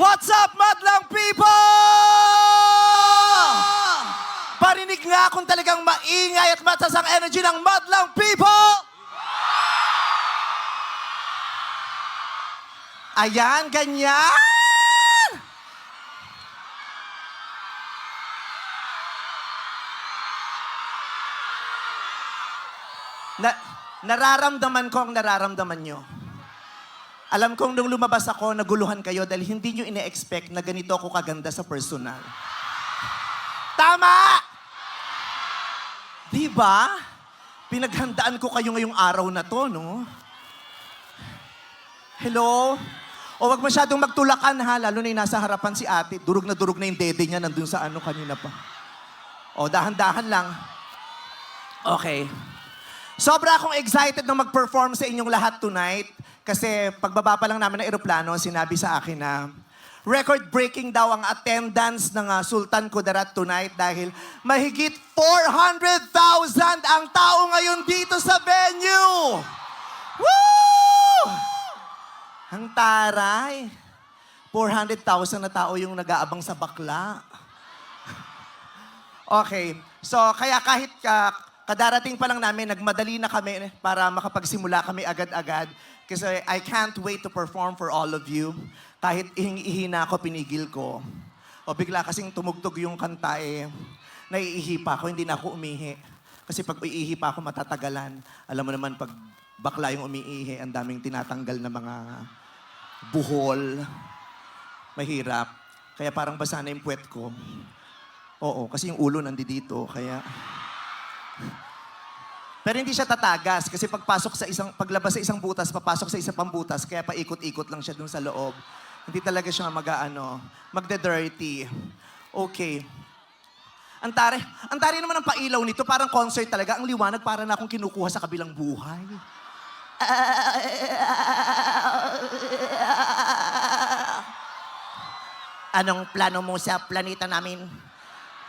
What's up, madlang people? Parinig nga kung talagang maingay at mataas ang energy ng madlang people. Ayan, ganyan. Nararamdaman ko ang nararamdaman nyo. Alam kong nung lumabas ako, naguluhan kayo dahil hindi nyo ine-expect na ganito ako kaganda sa personal. Tama! Diba? Pinaghandaan ko kayo ngayong araw na to, no? Hello? O wag masyadong magtulakan ha, lalo na yung nasa harapan si ate. Durog na yung dede niya nandun sa ano kanina pa. O, dahan-dahan lang. Okay. Sobra akong excited na mag-perform sa inyong lahat tonight. Kasi pagbaba pa lang namin ng eroplano, sinabi sa akin na record-breaking daw ang attendance ng Sultan Kudarat tonight dahil mahigit 400,000 ang tao ngayon dito sa venue! Woo! Ang taray! 400,000 na tao yung nag-aabang sa bakla. Okay, so kaya kahit kadarating pa lang namin, nagmadali na kami para makapagsimula kami agad-agad. Kasi I can't wait to perform for all of you. Kahit ihing-ihi na ako, pinigil ko. O bigla kasing tumugtog yung kanta naiihi pa ako, hindi na ako umihi. Kasi pag iihi pa ako, matatagalan. Alam mo naman, pag bakla yung umiihi, ang daming tinatanggal na mga buhol. Mahirap. Kaya parang basa na yung puwet ko. Oo, kasi yung ulo nandito, kaya... Pero hindi siya tatagas kasi paglabas sa isang butas, papasok sa isang pang butas, kaya paikot-ikot lang siya dun sa loob. Hindi talaga siya magde-dirty. Okay. Ang tari naman ang pailaw nito, parang concert talaga. Ang liwanag, para na akong kinukuha sa kabilang buhay. Anong plano mo sa planeta namin?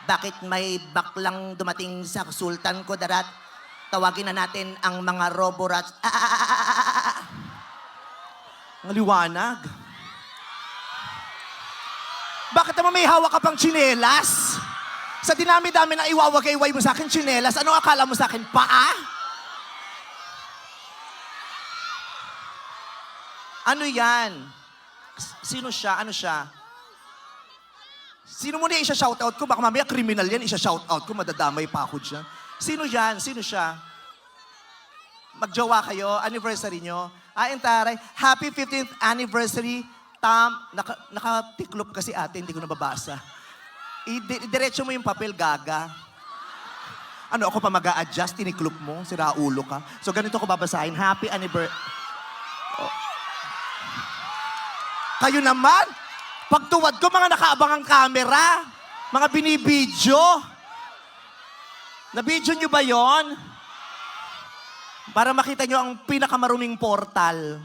Bakit may baklang dumating sa Sultan Kudarat? Tawagin na natin ang mga roborats. Ang liwanag. Bakit naman may hawak ka pang tsinelas? Sa dinami-dami na iwawagay-way mo sa akin tsinelas, anong akala mo sa akin? Paa? Ano yan? Sino siya? Ano siya? Sino mo na isa-shoutout ko? Baka mamaya kriminal yan, isa-shoutout ko, madadamay pa ako dyan. Sino yan? Sino siya? Magjowa kayo? Anniversary nyo? Taray. Happy 15th anniversary, Tam. Nakatiklop kasi ate, hindi ko nababasa. Diretso mo yung papel, gaga. Ano, ako pa mag-a-adjust, tiniklop mo, sira ulo ka. So ganito ko babasahin, happy anniversary. Oh. Kayo naman, pagtuwad ko, mga nakaabang ang camera, mga binibidyo. Nabidyo nyo ba yon? Para makita nyo ang pinakamaruming portal.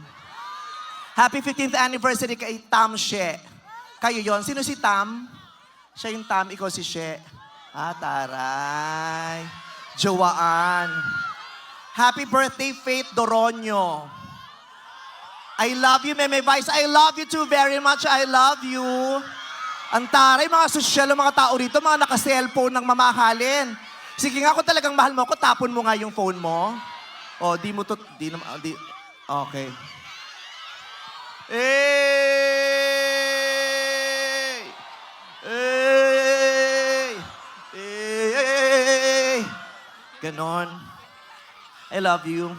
Happy 15th anniversary kay Tam She. Kayo yon. Sino si Tam? Siya yung Tam, ikaw si She. Taray. Jowaan. Happy birthday, Faith Doronyo. I love you, Meme Vice. I love you too very much. I love you. Ang taray, mga sosyal, mga tao rito, mga naka-cellphone ng mamahalin. Sige nga, kung talagang mahal mo ako, tapon mo nga yung phone mo. O, di mo to, di naman, di, okay. Hey! Hey! Hey! Ganon. I love you.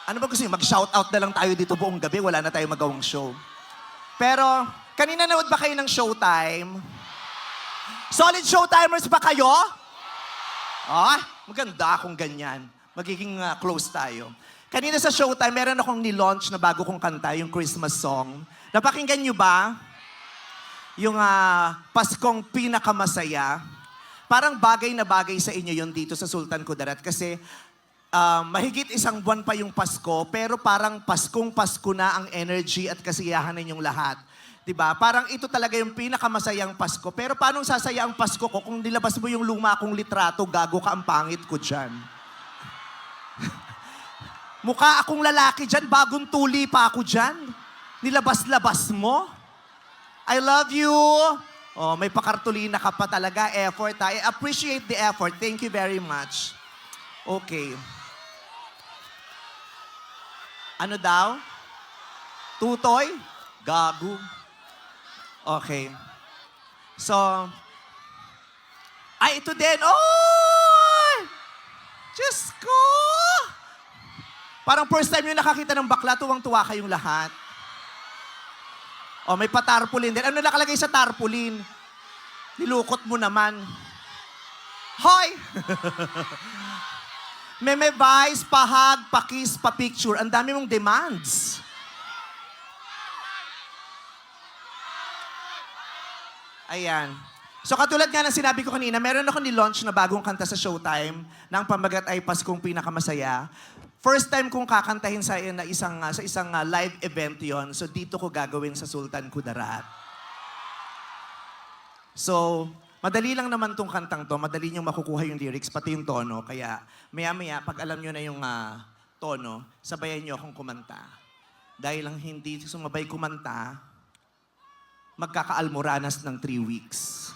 Ano ba gusto niyo? Mag-shoutout na lang tayo dito buong gabi, wala na tayo magawang show. Pero, kanina nanood ba kayo ng Showtime? Solid Showtimers ba kayo? Maganda kung ganyan. Magiging close tayo. Kanina sa Showtime, meron akong nilaunch na bago kong kanta, yung Christmas song. Napakinggan nyo ba? Yung Paskong Pinakamasaya. Parang bagay na bagay sa inyo yon dito sa Sultan Kudarat. Kasi mahigit isang buwan pa yung Pasko, pero parang Paskong Pasko na ang energy at kasiyahan ninyong lahat. Diba? Parang ito talaga yung pinakamasayang Pasko. Pero paano sasaya ang Pasko ko kung nilabas mo yung luma kong litrato, gago ka, ang pangit ko dyan. Mukha akong lalaki dyan, bagong tuli pa ako dyan. Nilabas-labas mo. I love you. Oh, may pakartulina ka pa talaga. Effort, ha? I appreciate the effort. Thank you very much. Okay. Ano daw? Tutoy? Gago. Okay. So, ay, ito din. Oh! Diyos ko! Parang first time yung nakakita ng bakla, tuwang-tuwa kayong lahat. Oh, may patarpulin din. Ano nakalagay sa tarpaulin? Nilukot mo naman. Hoy! Meme Vice, pahag, pakis, papicture. Ang dami mong demands. Ayan. So katulad nga ng sinabi ko kanina, meron ako ni-launch na bagong kanta sa Showtime ng pamagat ay Paskong Pinakamasaya. First time kong kakantahin sa isang live event yon. So dito ko gagawin sa Sultan Kudarat. So, madali lang naman tong kantang to. Madali niyong makukuha yung lyrics, pati yung tono. Kaya maya-maya, pag alam niyo na yung tono, sabayan niyo akong kumanta. Dahil lang hindi sumabay kumanta, magkakaalmoranas ng 3 weeks.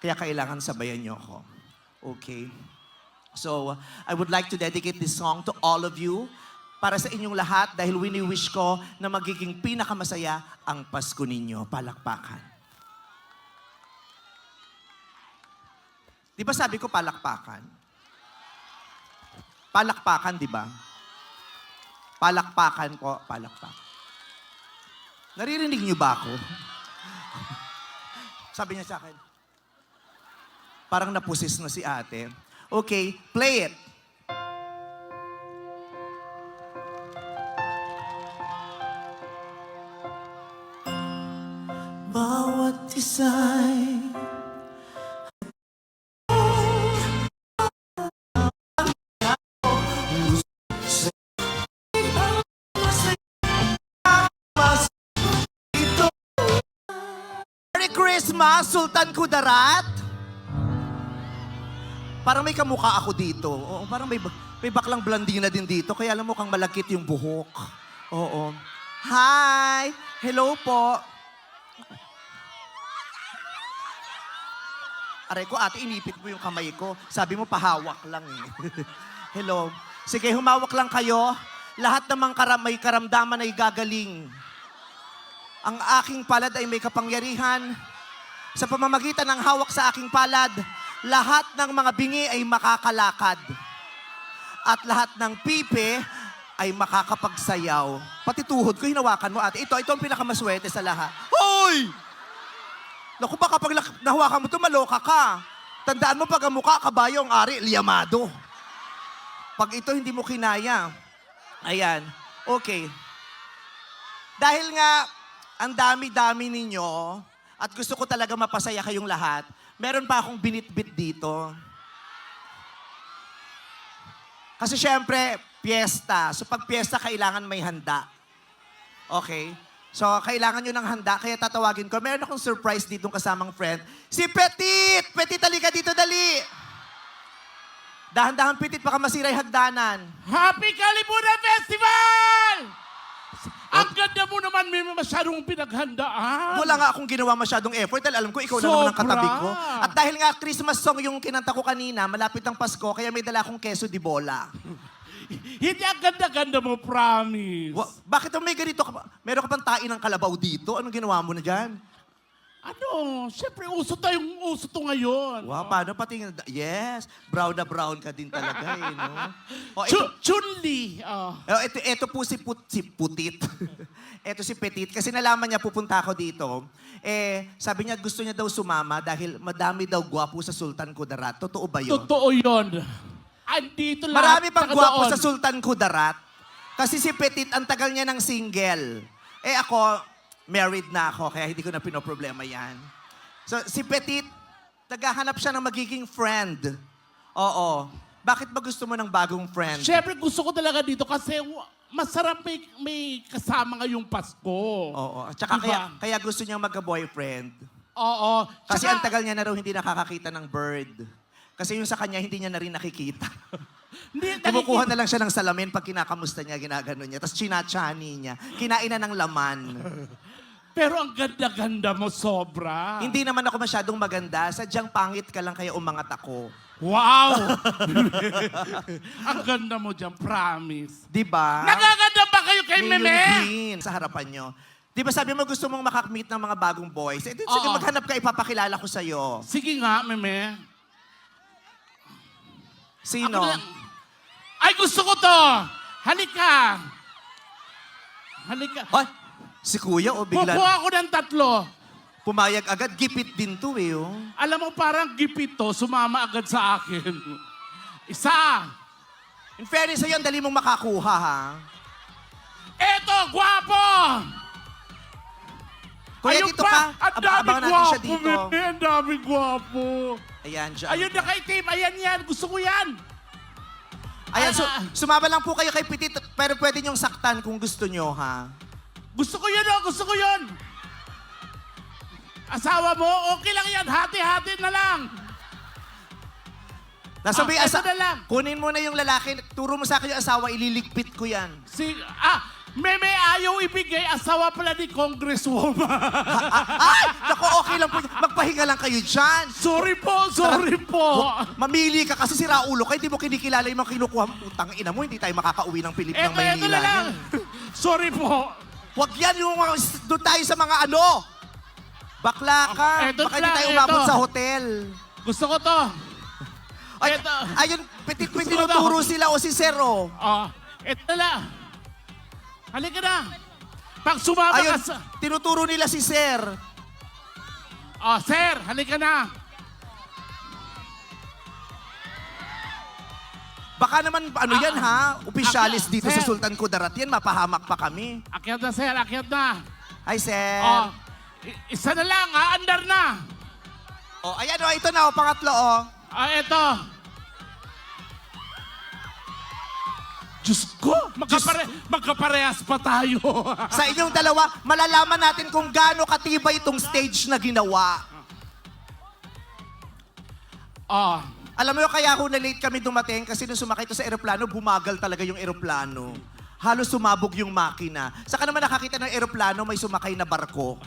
Kaya kailangan sabayan niyo ako. Okay? So, I would like to dedicate this song to all of you para sa inyong lahat dahil wini-wish ko na magiging pinakamasaya ang Pasko ninyo. Palakpakan. Di ba sabi ko palakpakan? Palakpakan, di ba? Palakpakan po, palakpakan. Naririnig niyo ba ako? Sabi niya sa akin, parang napusis na si ate. Okay, play it. Bawat isa'y Merry Christmas, Sultan Kudarat! Parang may kamukha ako dito. Oo, parang may baklang blandina din dito. Kaya alam mo kang malakit yung buhok. Oo. Hi! Hello po. Aray ko, ate, inipit mo yung kamay ko. Sabi mo, pahawak lang eh. Hello. Sige, humawak lang kayo. Lahat namang may karamdaman ay gagaling. Ang aking palad ay may kapangyarihan. Sa pamamagitan ng hawak sa aking palad, lahat ng mga bingi ay makakalakad. At lahat ng pipe ay makakapagsayaw. Pati tuhod ko, hinawakan mo, ate. Ito ang pinakamaswerte sa lahat. Hoy! Naku, baka pag nahawakan mo ito, maloka ka. Tandaan mo, pag ang mukha, kabayo ang ari, liyamado. Pag ito, hindi mo kinaya. Ayan. Okay. Dahil nga, ang dami-dami ninyo, at gusto ko talaga mapasaya kayong lahat, meron pa akong binitbit dito. Kasi syempre, piyesta. So pag piyesta, kailangan may handa. Okay? So kailangan nyo ng handa, kaya tatawagin ko. Meron akong surprise dito kasamang friend. Si Petit! Petit, halika dito, dali! Dahan-dahan, Petit, baka masira yung hagdanan. Happy Kalibunan Festival! Ang ganda mo naman, may masyadong pinaghandaan. Wala nga akong ginawa masyadong effort dahil alam ko ikaw na naman ang katabi ko. At dahil nga Christmas song yung kinanta ko kanina, malapit ang Pasko, kaya may dala akong keso di bola. Hindi ang ganda-ganda mo, promise. Bakit may ganito ka pa? Meron ka pang tain ng kalabaw dito? Anong ginawa mo na dyan? Ano, siyempre uso to ngayon. Wow, paano pati? Yes, brown na brown ka din talaga eh, no? Oh, Chun-Li. ito po si Putit. Ito si Petit. Kasi nalaman niya pupunta ako dito. Sabi niya gusto niya daw sumama dahil madami daw gwapo sa Sultan Kudarat. Totoo ba yun? Totoo yun. Andito lahat. Marami pang gwapo doon. sa Sultan Kudarat. Kasi si Petit, ang tagal niya ng single. Ako, married na ako, kaya hindi ko na pinoproblema yan. So, si Petit, naghahanap siya ng magiging friend. Oo. Bakit ba gusto mo ng bagong friend? Siyempre gusto ko talaga dito kasi masarap may kasama ngayong Pasko. Oo. At saka Diba? kaya gusto niyang magka-boyfriend. Oo. Kasi ang Tsaka, tagal niya na raw hindi nakakakita ng bird. Kasi yung sa kanya, hindi niya na rin nakikita. Hindi, Kumukuha na lang siya ng salamin pag kinakamusta niya, ginagano niya. Tapos chinachani niya. Kinain na ng laman. Pero ang ganda-ganda mo, sobra. Hindi naman ako masyadong maganda. Sadyang pangit ka lang kaya umangat ako. Wow! Ang ganda mo dyan, promise. Di ba? Nagaganda ba kayo kay Mayor Meme? Bean, sa harapan nyo. Di ba sabi mo gusto mong makameet ng mga bagong boys? Eh, di, sige, Oo. maghanap ka, ipapakilala ko sa'yo. Sige nga, Meme. Sino? Ako na- Ay, gusto ko to! Halika! Halika. Ay, si Kuya o bigla Kukuha ako ng 3. pumayag agad. Gipit din to eh. Oh. Alam mo, parang gipit to, sumama agad sa akin. Isa! In fairness sa'yo, ang dali mong makakuha ha. Eto, gwapo! Kuya, Ayun dito pa, ka. ang Abangan daming natin siya gwapo, dito. Meme, ang daming gwapo. Ayan, dyan. Ayun na kay Tim, ayan yan, gusto ko yan. Ayan, Ah. sumama lang po kayo kay Petit, pero pwede niyong saktan kung gusto niyo, ha? Gusto ko yun, oh, gusto ko yun. Asawa mo, okay lang yan, hati-hati na lang. Nasabi, eto na lang. kunin mo na yung lalaki, turo mo sa akin yung asawa, ililigpit ko yan. Meme ayaw ibigay, asawa pala ni Congresswoman. Ay! Naku, okay lang po. Magpahinga lang kayo dyan. Sorry po. Mamili ka kasi si Raulo ka, hindi mo kinikilala yung mga kinukuha mo. Putang ina mo, hindi tayo makakauwi ng Pilip ng Eto Maynila. na lang. Sorry po. Huwag yan yung mga, doon tayo sa mga ano. Bakla ka. Eto Baka hindi lang, tayo umabot eto. sa hotel. Gusto ko to. Ay, Eto. ayun, Petit, Gusto ko tinuturo daw. sila o si Zero. Eto na lang. Halika na. Pag sumama Ayun, ka sa... tinuturo nila si Sir. Sir, halika na. Baka naman, ano yan ha? Opisyalis dito sa Sir. Sultan Kudarat yan, mapahamak pa kami. Akyat na, sir. Akyat na. Hi, Sir. Isa na lang. Andar na. Oh, ayan o, ito na o, pangatlo o. Eto. Diyos ko, magkaparehas pa tayo. Sa inyong dalawa, malalaman natin kung gaano katibay itong stage na ginawa. Alam mo, kaya ako na-late kami dumating kasi nung sumakay ito sa eroplano, bumagal talaga yung eroplano. Halos sumabog yung makina. Saka naman nakakita ng eroplano, may sumakay na barko.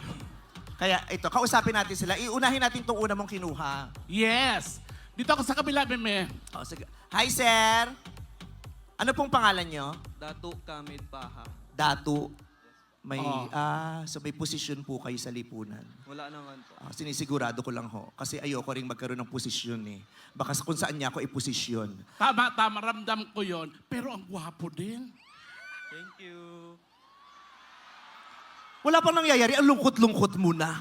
Kaya ito, kausapin natin sila. Iunahin natin itong una mong kinuha. Yes. Dito ako sa kabila, Meme. Oh, sige. Hi, Sir. Ano pong pangalan nyo? Datu Kamid Paha. Datu. May, Oh. so may posisyon po kayo sa lipunan. Wala naman po. Sinisigurado ko lang ho. Kasi ayoko rin magkaroon ng posisyon eh. Baka kung saan niya ako iposisyon. Tama, ramdam ko yon. Pero ang gwapo din. Thank you. Wala pang nangyayari, ang lungkot-lungkot muna.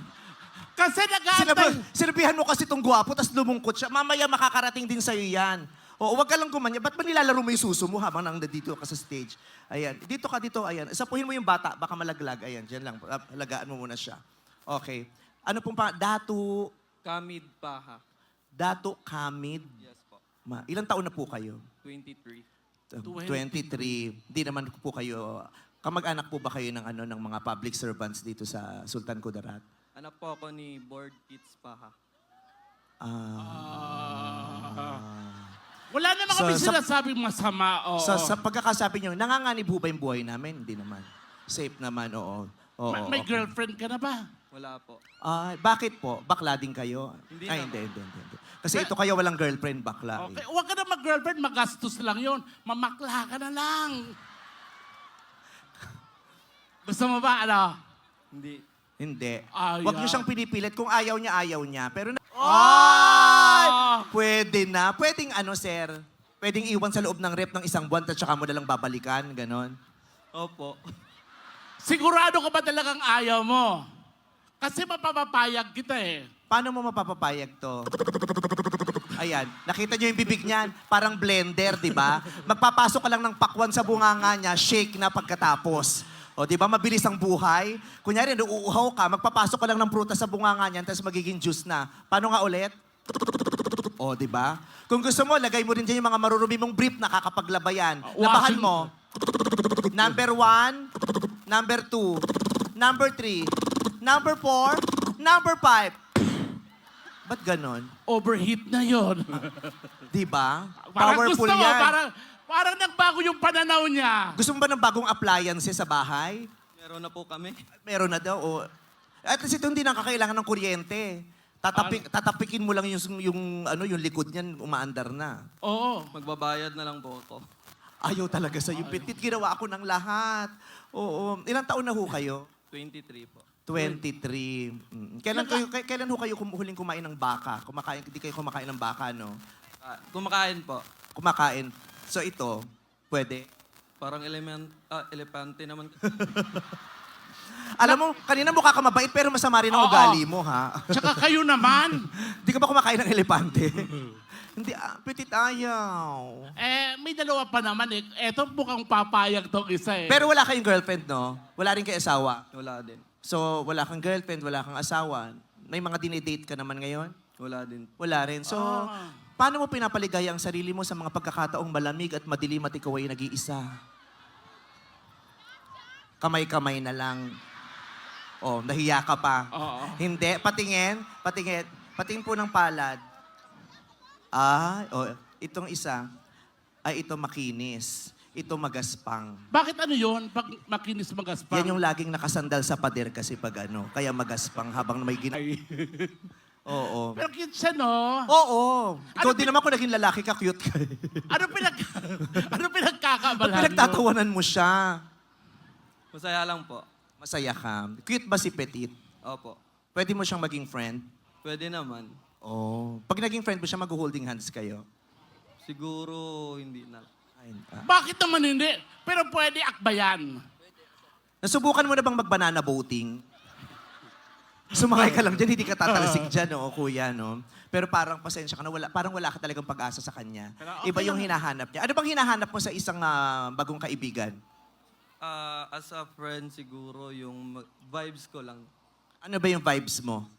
Kasi nag-aantay. Sinabihan mo kasi itong gwapo, tapos lumungkot siya. Mamaya makakarating din sa'yo yan. O, wag ka lang gumanya. Ba't ba nilalaro mo yung suso mo habang nandito ka sa stage? Ayan. Dito ka, dito. Ayan. Sapuhin mo yung bata. Baka malaglag. Ayan. Diyan lang. Lagaan mo muna siya. Okay. Ano pong Datu... Kamid Paha. Datu Kamid. Yes po. Ilang taon na po kayo? 23. 23. Hindi naman po kayo... Kamag-anak po ba kayo ng, ng mga public servants dito sa Sultan Kudarat? Anak po ako ni Board Kids Paha. Wala naman So, kami sa- sinasabing masama. Oo. Sa pagkakasabi nyo, nanganganib ho ba yung buhay namin? Hindi naman. Safe naman, oo. Oo, May okay. girlfriend ka na ba? Wala po. Bakit po? Bakla din kayo? Hindi Ay, naman. hindi. Kasi ito kayo walang girlfriend, bakla. Okay, Eh. huwag ka na mag-girlfriend, magastos lang yon. Mamakla ka na lang. Gusto mo ba, ano? Hindi. Hindi. Ayaw. Huwag nyo siyang pinipilit. Kung ayaw niya. Pero Ah! Pwede na. Pwedeng sir? Pwedeng iwan sa loob ng rep ng isang buwan at saka mo nalang babalikan, ganon. Opo. Sigurado ka ba talagang ayaw mo? Kasi mapapapayag kita eh. Paano mo mapapapayag to? Ayan, nakita nyo yung bibig niyan? Parang blender, di ba? Magpapasok ka lang ng pakwan sa bunganga niya, shake na pagkatapos. O, di ba, mabilis ang buhay? Kunyari, uuuhaw ka, magpapasok ka lang ng prutas sa bunganga niyan, tapos magiging juice na. Paano nga ulit? O, di ba? Kung gusto mo, lagay mo rin dyan yung mga marurumi mong brief na kakapaglabayan. Labahan mo. Number 1, number 2, number 3, number 4, number 5. Ba't ganon? Overheat na yon. Di ba? Parang gusto Powerful mo, yan. parang nagbago yung pananaw niya. Gusto mo ba ng bagong appliances sa bahay? Meron na po kami. Meron na daw. O. At least ito hindi nakakailangan ng kuryente. Tatapikin mo lang yung likod niyan, umaandar na. Oo. Magbabayad na lang po ako. Ayaw talaga sa iyo. Pitit, ginawa ako ng lahat. Oo. Ilang taon na ho kayo? 23 po. 23. Kailan ho kayo huling kumain ng baka? Hindi kayo kumakain ng baka, no? Kumakain po. Kumakain. So ito, pwede. Parang elepante naman. Alam mo, kanina mukha ka mabait pero masama rin ang Oo. ugali mo, ha? Tsaka kayo naman. Di ka ba kumakain ng elepante? Hindi, pitit ayaw. May dalawa pa naman eh. Eto mukhang papayag tong isa eh. Pero wala kayong girlfriend, no? Wala rin kayo asawa. Wala din. So, wala kang girlfriend, wala kang asawa. May mga dinidate ka naman ngayon? Wala din. Wala rin. So, paano mo pinapaligaya ang sarili mo sa mga pagkakataong malamig at madilim at ikaw ay nag-iisa? Kamay-kamay na lang. Oh, nahiya ka pa. Oo. Hindi. Patingin. Patingin po ng palad. Itong isa. Ay, ito makinis. Ito magaspang. Bakit ano yun? Pag makinis magaspang? Yan yung laging nakasandal sa pader kasi pag Kaya magaspang habang may Oo. Pero cute siya, no? Oo. Ikaw Ano din naman kung naging lalaki ka, cute ka. Ano pinagkakabalan Pinagtatawanan mo siya. Masaya lang po. Masaya ka. Cute ba si Petit? Opo. Pwede mo siyang maging friend? Pwede naman. Oh. Pag naging friend mo siya, mag-holding hands kayo? Siguro hindi na. Bakit naman hindi? Pero pwede akbayan. Nasubukan mo na bang mag-banana boating? Sumakay ka lang dyan, hindi ka tatalsik dyan, no, kuya, no? Pero parang pasensya ka na, parang wala ka talagang pag-asa sa kanya. Pero okay Iba yung lang. hinahanap niya. Ano bang hinahanap mo sa isang bagong kaibigan? As a friend siguro, yung vibes ko lang. Ano ba yung vibes mo?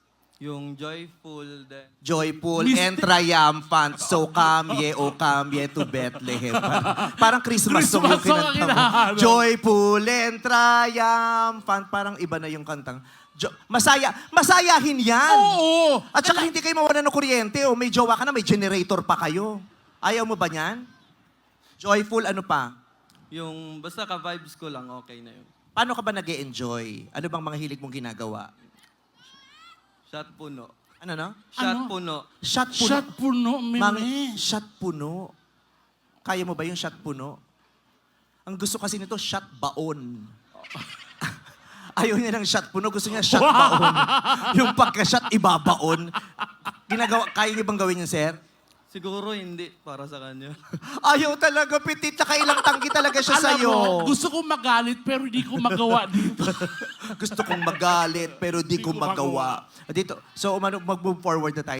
Yung joyful, then Joyful and triumphant. So come ye to Bethlehem. Parang Christmas song yung Christmas song ang kinanta mo. hinahanap. Joyful and triumphant. Parang iba na yung kantang. Masayahin yan. Oo! At saka hindi kayo mawalan ng kuryente. O may jowa ka na, may generator pa kayo. Ayaw mo ba niyan? Joyful, ano pa? yung basta ka-vibes ko lang, okay na yun. Paano ka ba nag-e-enjoy? Ano bang mga hilig mong ginagawa? Shot puno. Ano, no? Shot Ano? puno. Shot puno. Shot puno, Mang, meme. shot puno. Kaya mo ba yung shot puno? Ang gusto kasi nito, shot baon. Ayaw niya ng shot puno, gusto niya shot baon. Yung pagka-shot, ibabaon. Kaya niyo bang gawin yun, sir? Siguro hindi para sa kanya. Ayaw talaga, Petit. Nakailang tanggi talaga siya Alam sa'yo. mo, gusto kong magalit pero di ko magawa dito. Gusto kong magalit, pero di ko magawa. Dito. So, mag-move forward na tayo.